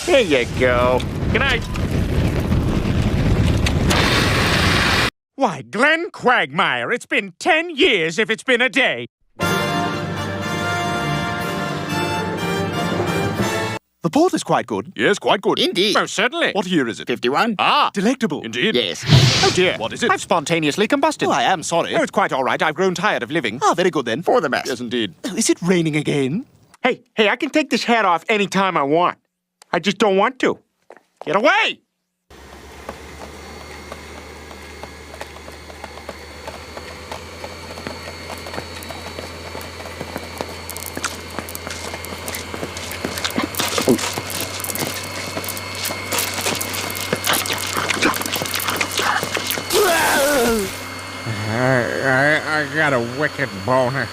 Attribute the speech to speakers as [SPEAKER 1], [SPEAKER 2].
[SPEAKER 1] Here you go. Good night.
[SPEAKER 2] Why, Glenn Quagmire, it's been 10 years if it's been a day.
[SPEAKER 3] The port is quite good.
[SPEAKER 4] Yes, quite good.
[SPEAKER 1] Indeed.
[SPEAKER 2] Most certainly.
[SPEAKER 4] What year is it?
[SPEAKER 1] 51?
[SPEAKER 4] Ah, delectable. Indeed.
[SPEAKER 1] Yes.
[SPEAKER 2] Oh, dear.
[SPEAKER 4] What is it?
[SPEAKER 2] I've spontaneously combusted.
[SPEAKER 3] Oh, I am sorry.
[SPEAKER 2] Oh, it's quite all right. I've grown tired of living.
[SPEAKER 3] Ah, very good then.
[SPEAKER 1] For the best.
[SPEAKER 4] Yes, indeed.
[SPEAKER 3] Oh, is it raining again?
[SPEAKER 2] Hey, I can take this hat off any time I want. I just don't want to. Get away! I got a wicked boner.